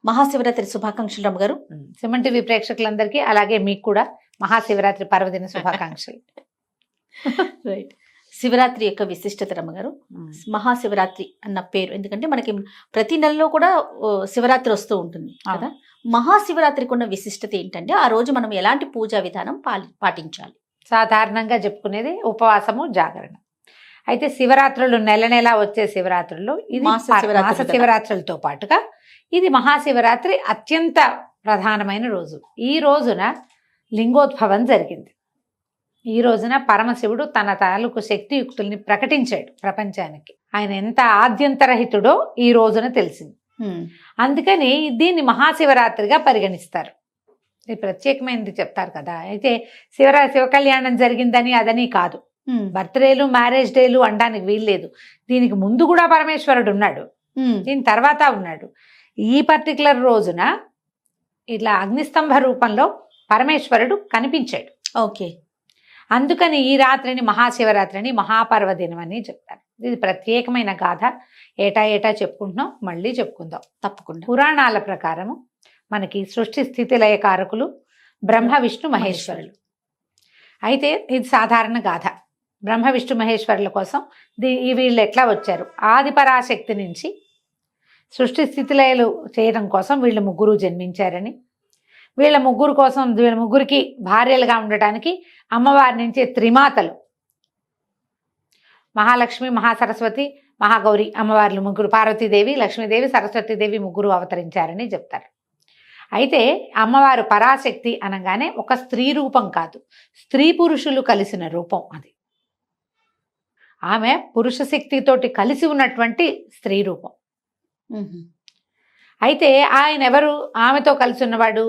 మహాశివరాత్రి శుభాకాంక్షలు రమ్మ గారు. సుమన్ టీవీ ప్రేక్షకులందరికీ అలాగే మీకు కూడా మహాశివరాత్రి పర్వదిన శుభాకాంక్షలు. రైట్. శివరాత్రి యొక్క విశిష్టత రమ్మ గారు. మహాశివరాత్రి అన్న పేరు ఎందుకంటే మనకి ప్రతి నెలలో కూడా శివరాత్రి వస్తూ ఉంటుంది కదా. మహాశివరాత్రికి ఉన్న విశిష్టత ఏంటంటే ఆ రోజు మనం ఎలాంటి పూజా విధానం పాటించాలి? సాధారణంగా చెప్పుకునేది ఉపవాసము, జాగరణ. అయితే శివరాత్రులు నెల నెల వచ్చే శివరాత్రులు, ఇది మాస శివరాత్రులతో పాటుగా ఇది మహాశివరాత్రి అత్యంత ప్రధానమైన రోజు. ఈ రోజున లింగోద్భవం జరిగింది. ఈ రోజున పరమశివుడు తన తాలూకు శక్తియుక్తుల్ని ప్రకటించాడు ప్రపంచానికి. ఆయన ఎంత ఆద్యంతరహితుడో ఈ రోజున తెలిసింది. అందుకని దీన్ని మహాశివరాత్రిగా పరిగణిస్తారు. ఇది ప్రత్యేకమైనది చెప్తారు కదా. అయితే శివ కళ్యాణం జరిగిందని అదని కాదు, బర్త్డేలు మ్యారేజ్ డేలు అనడానికి వీల్లేదు. దీనికి ముందు కూడా పరమేశ్వరుడు ఉన్నాడు, దీని తర్వాత ఉన్నాడు. ఈ పర్టికులర్ రోజున ఇట్లా అగ్నిస్తంభ రూపంలో పరమేశ్వరుడు కనిపించాడు. ఓకే. అందుకని ఈ రాత్రిని మహాశివరాత్రిని మహాపర్వదినం అని చెప్తారు. ఇది ప్రత్యేకమైన గాథ. ఏటా ఏటా చెప్పుకుంటున్నాం, మళ్ళీ చెప్పుకుందాం తప్పకుండా. పురాణాల ప్రకారము మనకి సృష్టి స్థితి లయకారకులు బ్రహ్మ విష్ణు మహేశ్వరులు. అయితే ఇది సాధారణ గాథ. బ్రహ్మ విష్ణు మహేశ్వరుల కోసం వీళ్ళు ఎట్లా వచ్చారు? ఆది పరాశక్తి నుంచి సృష్టి స్థితిలయలు చేయడం కోసం వీళ్ళు ముగ్గురు జన్మించారని, వీళ్ళ ముగ్గురికి భార్యలుగా ఉండటానికి అమ్మవారి నుంచి త్రిమాతలు మహాలక్ష్మి, మహాసరస్వతి, మహాగౌరి అమ్మవార్లు ముగ్గురు, పార్వతీదేవి, లక్ష్మీదేవి, సరస్వతీదేవి ముగ్గురు అవతరించారని చెప్తారు. అయితే అమ్మవారు పరాశక్తి అనగానే ఒక స్త్రీ రూపం కాదు, స్త్రీ పురుషులు కలిసిన రూపం అది. ఆమె పురుష శక్తితోటి కలిసి ఉన్నటువంటి స్త్రీ రూపం. అయితే ఆయన ఎవరు? ఆమెతో కలిసి ఉన్నవాడు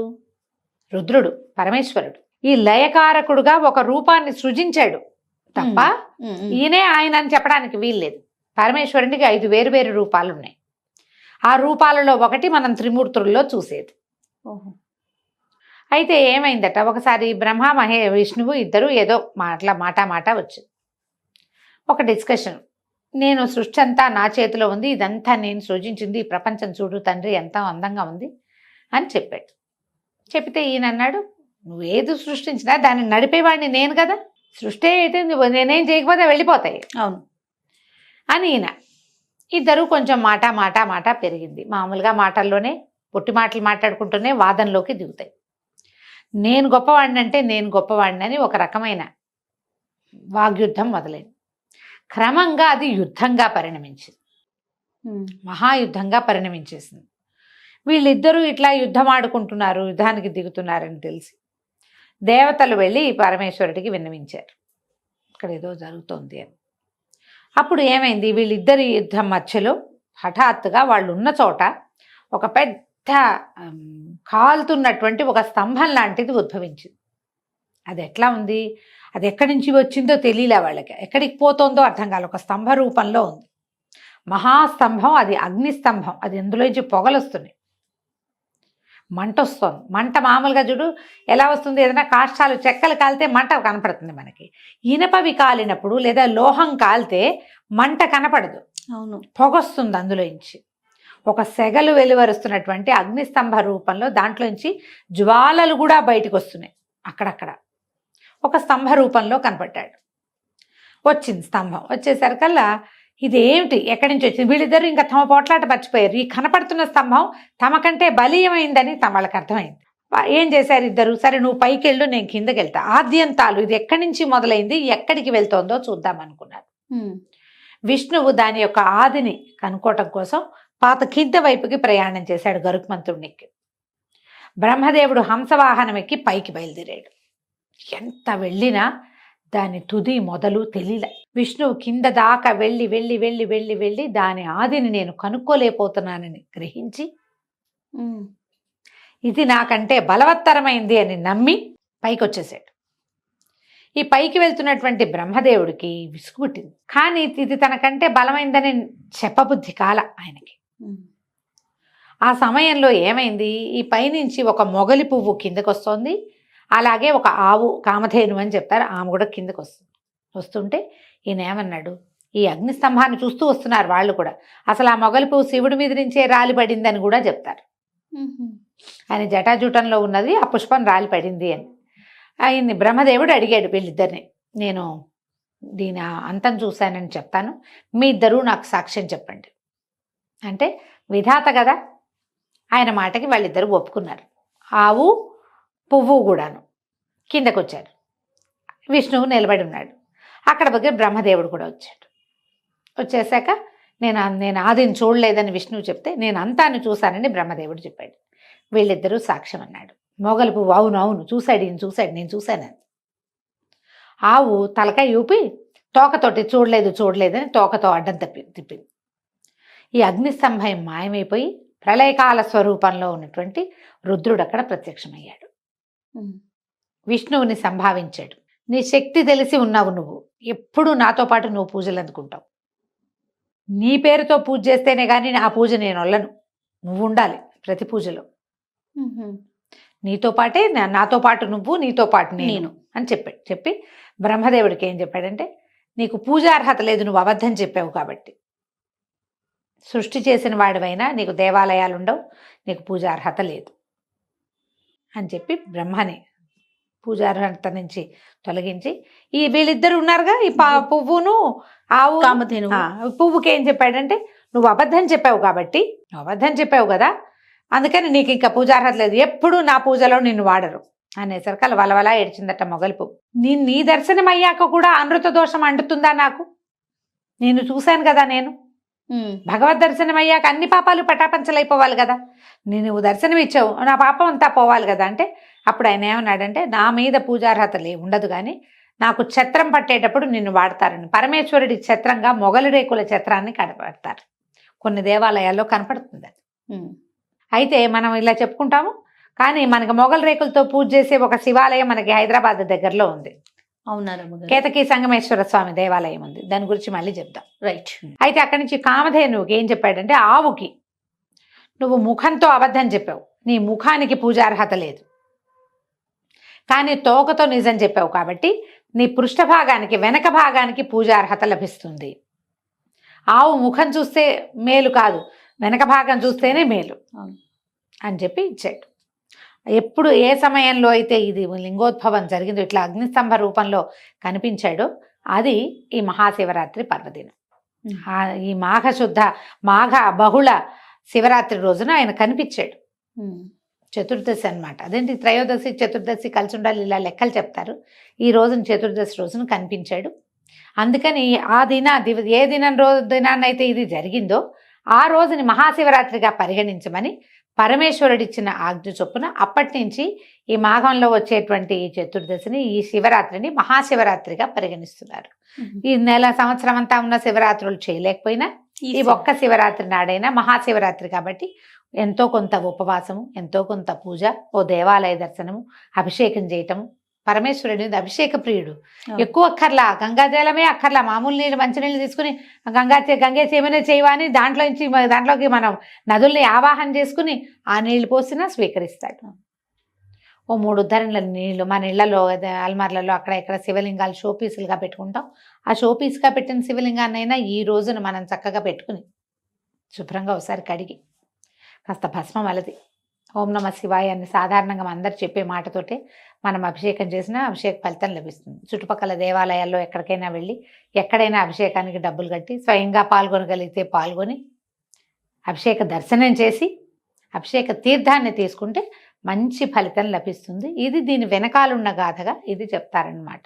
రుద్రుడు, పరమేశ్వరుడు. ఈ లయకారకుడుగా ఒక రూపాన్ని సృజించాడు తప్ప ఈయనే ఆయన అని చెప్పడానికి వీల్లేదు. పరమేశ్వరునికి 5 వేరు రూపాలు ఉన్నాయి. ఆ రూపాలలో ఒకటి మనం త్రిమూర్తుల్లో చూసేది. అయితే ఏమైందట, ఒకసారి బ్రహ్మ విష్ణువు ఇద్దరు ఏదో మాట వచ్చింది. ఒక డిస్కషన్. నేను సృష్టి అంతా నా చేతిలో ఉంది, ఇదంతా నేను సృజించింది, ఈ ప్రపంచం చూడు తండ్రి ఎంత అందంగా ఉంది అని చెప్పాడు. చెప్తే ఈయన అన్నాడు, నువ్వేది సృష్టించినా దాన్ని నడిపేవాడిని నేను కదా, సృష్టి అయితే నేనేం చేయకపోతే వెళ్ళిపోతాయి. అవును అని ఈయన. ఇద్దరు కొంచెం మాట పెరిగింది. మామూలుగా మాటల్లోనే పొట్టి మాటలు మాట్లాడుకుంటూనే వాదనలోకి దిగుతాయి. నేను గొప్పవాడిని అంటే నేను గొప్పవాడిని అని ఒక రకమైన వాగ్యుద్ధం మొదలైంది. క్రమంగా అది యుద్ధంగా పరిణమించింది, మహాయుద్ధంగా పరిణమించేసింది. వీళ్ళిద్దరూ ఇట్లా యుద్ధం ఆడుకుంటున్నారు, యుద్ధానికి దిగుతున్నారని తెలిసి దేవతలు వెళ్ళి పరమేశ్వరుడికి విన్నవించారు, ఇక్కడ ఏదో జరుగుతోంది అని. అప్పుడు ఏమైంది, వీళ్ళిద్దరి యుద్ధం మధ్యలో హఠాత్తుగా వాళ్ళు ఉన్న చోట ఒక పెద్ద కాలుతున్నటువంటి ఒక స్తంభం లాంటిది ఉద్భవించింది. అది ఎట్లా ఉంది, అది ఎక్కడి నుంచి వచ్చిందో తెలియలే వాళ్ళకి, ఎక్కడికి పోతుందో అర్థం కాదు. ఒక స్తంభ రూపంలో ఉంది, మహాస్తంభం. అది అగ్నిస్తంభం. అది ఎందులోంచి పొగలు వస్తున్నాయి, మంట వస్తుంది. మంట మామూలుగా చూడు ఎలా వస్తుంది, ఏదైనా కాష్టాలు చెక్కలు కాలితే మంట కనపడుతుంది మనకి. ఇనపవి కాలినప్పుడు లేదా లోహం కాలితే మంట కనపడదు, అవును, పొగొస్తుంది అందులోంచి. ఒక సెగలు వెలువరుస్తున్నటువంటి అగ్నిస్తంభ రూపంలో దాంట్లోంచి జ్వాలలు కూడా బయటకు వస్తున్నాయి. అక్కడక్కడ ఒక స్తంభ రూపంలో కనపడ్డాడు. వచ్చింది స్తంభం. వచ్చేసరికల్లా ఇదేమిటి, ఎక్కడి నుంచి వచ్చింది? వీళ్ళిద్దరూ ఇంకా తమ పోట్లాట మర్చిపోయారు. ఈ కనపడుతున్న స్తంభం తమకంటే బలీయమైందని వాళ్ళకి అర్థమైంది. ఏం చేశారు ఇద్దరు, సరే నువ్వు పైకి వెళ్ళు, నేను కిందకి వెళ్తా. ఆద్యంతాలు ఇది ఎక్కడి నుంచి మొదలైంది, ఎక్కడికి వెళ్తోందో చూద్దాం అనుకున్నారు. విష్ణువు దాని యొక్క ఆదిని కనుక్కోవటం కోసం పాత కింద వైపుకి ప్రయాణం చేశాడు గరుత్మంతుడికి. బ్రహ్మదేవుడు హంసవాహనం ఎక్కి పైకి బయలుదేరాడు. ఎంత వెళ్ళినా దాని తుది మొదలు తెలియలే. విష్ణువు కింద దాకా వెళ్ళి వెళ్ళి వెళ్ళి వెళ్ళి వెళ్ళి దాని ఆదిని నేను కనుక్కోలేకపోతున్నానని గ్రహించి ఇది నాకంటే బలవత్తరమైంది అని నమ్మి పైకి వచ్చేసాడు. ఈ పైకి వెళ్తున్నటువంటి బ్రహ్మదేవుడికి విసుగు పుట్టింది. కానీ ఇది తనకంటే బలమైందని చెప్పబుద్ధి కాల ఆయనకి. ఆ సమయంలో ఏమైంది, ఈ పైనుంచి ఒక మొగలి పువ్వు కిందకు వస్తోంది, అలాగే ఒక ఆవు, కామధేను అని చెప్తారు, ఆమె కూడా కిందకు వస్తుంది. వస్తుంటే ఈయన ఏమన్నాడు, ఈ అగ్నిస్తంభాన్ని చూస్తూ వస్తున్నారు వాళ్ళు కూడా. అసలు ఆ మొగలి పువ్వు శివుడి మీద నుంచే రాలిపడిందని కూడా చెప్తారు. ఆయన జటాజూటంలో ఉన్నది ఆ పుష్పం రాలి పడింది అని. ఆయన్ని బ్రహ్మదేవుడు అడిగాడు వీళ్ళిద్దరిని, నేను దీని అంతం చూశానని చెప్తాను, మీ ఇద్దరూ నాకు సాక్ష్యం చెప్పండి అంటే, విధాత కదా, ఆయన మాటకి వాళ్ళిద్దరూ ఒప్పుకున్నారు. ఆవు పువ్వు కూడాను కిందకు వచ్చారు. విష్ణువు నిలబడి ఉన్నాడు. అక్కడ దగ్గర బ్రహ్మదేవుడు కూడా వచ్చాడు. వచ్చేసాక నేను ఆదిని చూడలేదని విష్ణువు చెప్తే, నేను అంతాన్ని చూశానని బ్రహ్మదేవుడు చెప్పాడు. వీళ్ళిద్దరూ సాక్ష్యం అన్నాడు. మొగలి పువ్వు అవును అవును చూశాడు, ఈయన చూశాడు, నేను చూశానని. ఆవు తలకాయ ఊపి తోకతోటి చూడలేదని తోకతో అడ్డం తిప్పింది. ఈ అగ్నిస్తంభం మాయమైపోయి ప్రళయకాల స్వరూపంలో ఉన్నటువంటి రుద్రుడు అక్కడ ప్రత్యక్షమయ్యాడు. విష్ణువుని సంభావించాడు. నీ శక్తి తెలిసి ఉన్నావు, నువ్వు ఎప్పుడూ నాతో పాటు నువ్వు పూజలు అందుకుంటావు. నీ పేరుతో పూజ చేస్తేనే కానీ ఆ పూజ నేను వల్లను, నువ్వు ఉండాలి ప్రతి పూజలో. నీతో పాటే నాతో పాటు నువ్వు, నీతో పాటు నేను అని చెప్పి బ్రహ్మదేవుడికి ఏం చెప్పాడంటే, నీకు పూజార్హత లేదు, నువ్వు అబద్ధం చెప్పావు కాబట్టి. సృష్టి చేసిన వాడివైనా నీకు దేవాలయాలు ఉండవు, నీకు పూజార్హత లేదు అని చెప్పి బ్రహ్మని పూజార్హత నుంచి తొలగించి, ఈ వీళ్ళిద్దరు ఉన్నారుగా, ఈ పువ్వును ఆవు కామధేను, పువ్వుకి ఏం చెప్పాడంటే, నువ్వు అబద్ధం చెప్పావు కాబట్టి, నువ్వు అబద్ధం చెప్పావు కదా, అందుకని నీకు ఇంకా పూజార్హత లేదు, ఎప్పుడు నా పూజలో నిన్ను వాడరు అనేసరికి అలా వలవలా ఏడ్చిందట మొగలి పువ్వు. నీ దర్శనం అయ్యాక కూడా అమృత దోషం అంటుతుందా నాకు? నేను చూశాను కదా, నేను భగవద్ దర్శనం అయ్యాక అన్ని పాపాలు పటాపంచలైపోవాలి కదా, నువ్వు దర్శనం ఇచ్చావు, నా పాపం అంతా పోవాలి కదా అంటే, అప్పుడు ఆయన ఏమన్నాడంటే, నా మీద పూజార్హత ఉండదు కానీ నాకు ఛత్రం పట్టేటప్పుడు నిన్ను వాడతారని. పరమేశ్వరుడి ఛత్రంగా మొగలి రేకుల ఛత్రాన్ని కనపడతారు, కొన్ని దేవాలయాల్లో కనపడుతుంది అది. అయితే మనం ఇలా చెప్పుకుంటాము, కానీ మనకి మొగలి రేకులతో పూజ చేసే ఒక శివాలయం మనకి హైదరాబాద్ దగ్గరలో ఉంది. అవునారా? కేతకి సంగమేశ్వర స్వామి దేవాలయం ఉంది, దాని గురించి మళ్ళీ చెప్దాం. రైట్. అయితే అక్కడి నుంచి కామధేనువుకి ఏం చెప్పాడంటే, ఆవుకి నువ్వు ముఖంతో అబద్ధం చెప్పావు, నీ ముఖానికి పూజార్హత లేదు, కానీ తోకతో నిజం చెప్పావు కాబట్టి నీ పృష్ఠభాగానికి వెనక భాగానికి పూజార్హత లభిస్తుంది. ఆవు ముఖం చూస్తే మేలు కాదు, వెనక భాగం చూస్తేనే మేలు అని చెప్పి ఇచ్చాడు. ఎప్పుడు ఏ సమయంలో అయితే ఇది లింగోద్భవం జరిగిందో, ఇట్లా అగ్నిస్తంభ రూపంలో కనిపించాడో, అది ఈ మహాశివరాత్రి పర్వదినం. ఈ మాఘ బహుళ శివరాత్రి రోజున ఆయన కనిపించాడు. చతుర్దశి అన్నమాట. అదేంటి త్రయోదశి చతుర్దశి కలిసి ఉండాలి, ఇలా లెక్కలు చెప్తారు. ఈ రోజున చతుర్దశి రోజున కనిపించాడు. అందుకని ఏ దినాన్నైతే ఇది జరిగిందో ఆ రోజుని మహాశివరాత్రిగా పరిగణించమని పరమేశ్వరుడిచ్చిన ఆజ్ఞ చొప్పున అప్పటి నుంచి ఈ మాఘంలో వచ్చేటువంటి ఈ చతుర్దశిని, ఈ శివరాత్రిని మహాశివరాత్రిగా పరిగణిస్తున్నారు. ఈ సంవత్సరం అంతా ఉన్న శివరాత్రులు చేయలేకపోయినా ఈ ఒక్క శివరాత్రి నాడైనా మహాశివరాత్రి కాబట్టి ఎంతో కొంత ఉపవాసము, ఎంతో కొంత పూజ, ఓ దేవాలయ దర్శనము, అభిషేకం చేయటము. పరమేశ్వరుడి అభిషేక ప్రియుడు, ఎక్కువ అక్కర్లా, గంగాజలమే అక్కర్లా, మామూలు నీళ్ళు మంచినీళ్ళు తీసుకుని గంగేసి ఏమైనా చేయవా అని దాంట్లోకి మనం నదుల్ని ఆవాహన చేసుకుని ఆ నీళ్లు పోసినా స్వీకరిస్తాడు. ఓ 3 ఉద్ధరణల నీళ్లు మన ఇళ్లలో అల్మార్లలో అక్కడ ఇక్కడ శివలింగాలు షోపీసులుగా పెట్టుకుంటాం. ఆ షోపీస్గా పెట్టిన శివలింగాన్నైనా ఈ రోజున మనం చక్కగా పెట్టుకుని శుభ్రంగా ఒకసారి కడిగి కాస్త భస్మం అలది ఓం నమ శివాయ అని సాధారణంగా అందరు చెప్పే మాటతోటే మనం అభిషేకం చేసినా అభిషేక ఫలితం లభిస్తుంది. చుట్టుపక్కల దేవాలయాల్లో ఎక్కడికైనా వెళ్ళి ఎక్కడైనా అభిషేకానికి డబ్బులు కట్టి స్వయంగా పాల్గొనగలిగితే పాల్గొని అభిషేక దర్శనం చేసి అభిషేక తీర్థాన్ని తీసుకుంటే మంచి ఫలితం లభిస్తుంది. ఇది దీని వెనకాలన్న గాథగా ఇది చెప్తారనమాట.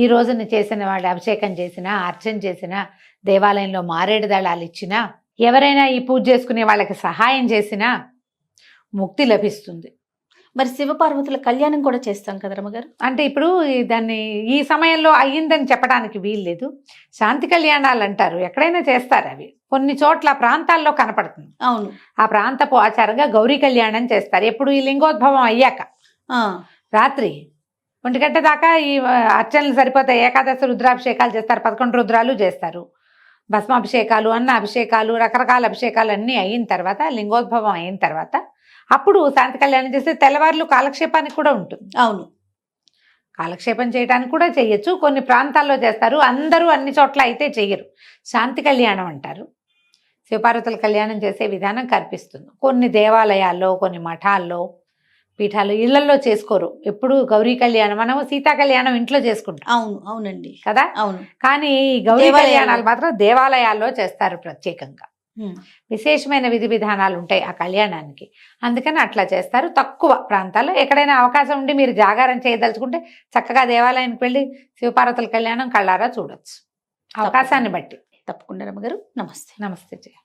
ఈ రోజున చేసిన వాళ్ళు అభిషేకం చేసినా, అర్చన చేసినా, దేవాలయంలో మారేడు దళాలు ఇచ్చినా, ఎవరైనా ఈ పూజ చేసుకునే వాళ్ళకి సహాయం చేసినా ముక్తి లభిస్తుంది. మరి శివపార్వతుల కళ్యాణం కూడా చేస్తాం కదా రమ్మగారు. అంటే ఇప్పుడు దాన్ని ఈ సమయంలో అయ్యిందని చెప్పడానికి వీల్లేదు. శాంతి కళ్యాణాలు అంటారు, ఎక్కడైనా చేస్తారు. అవి కొన్ని చోట్ల ప్రాంతాల్లో కనపడుతుంది. అవును, ఆ ప్రాంతపు ఆచారంగా గౌరీ కళ్యాణం చేస్తారు. ఎప్పుడు ఈ లింగోద్భవం అయ్యాక రాత్రి 1 గంట దాకా ఈ అర్చనలు సరిపోతాయి. ఏకాదశి రుద్రాభిషేకాలు చేస్తారు, 11 రుద్రాలు చేస్తారు, భస్మాభిషేకాలు, అన్న అభిషేకాలు, రకరకాల అభిషేకాలు అన్నీ అయిన తర్వాత, లింగోద్భవం అయిన తర్వాత అప్పుడు శాంతి కళ్యాణం చేస్తే తెల్లవారులు కాలక్షేపానికి కూడా ఉంటుంది. అవును, కాలక్షేపం చేయడానికి కూడా చేయొచ్చు. కొన్ని ప్రాంతాల్లో చేస్తారు, అందరూ అన్ని చోట్ల అయితే చెయ్యరు. శాంతి కళ్యాణం అంటారు. శివపార్వతుల కళ్యాణం చేసే విధానం కనిపిస్తుంది. కొన్ని దేవాలయాల్లో, కొన్ని మఠాల్లో, పీఠాలు, ఇళ్లలో చేసుకోరు. ఎప్పుడు గౌరీ కళ్యాణం, మనం సీతా కళ్యాణం ఇంట్లో చేసుకుంటాం అవును, అవునండి, కదా. అవును. కానీ ఈ గౌరీ దేవాలయాల్లో. కళ్యాణాలు మాత్రం దేవాలయాల్లో చేస్తారు ప్రత్యేకంగా. ఉమ్, విశేషమైన విధి విధానాలు ఉంటాయి ఆ కళ్యాణానికి, అందుకని అట్లా చేస్తారు. తక్కువ ప్రాంతాల్లో ఎక్కడైనా అవకాశం ఉండి మీరు జాగారం చేయదలుచుకుంటే చక్కగా దేవాలయానికి వెళ్ళి శివపార్వతుల కళ్యాణం కళ్ళారా చూడొచ్చు, అవకాశాన్ని బట్టి. తప్పకుండా రమ్మగారు. నమస్తే. నమస్తే జయ.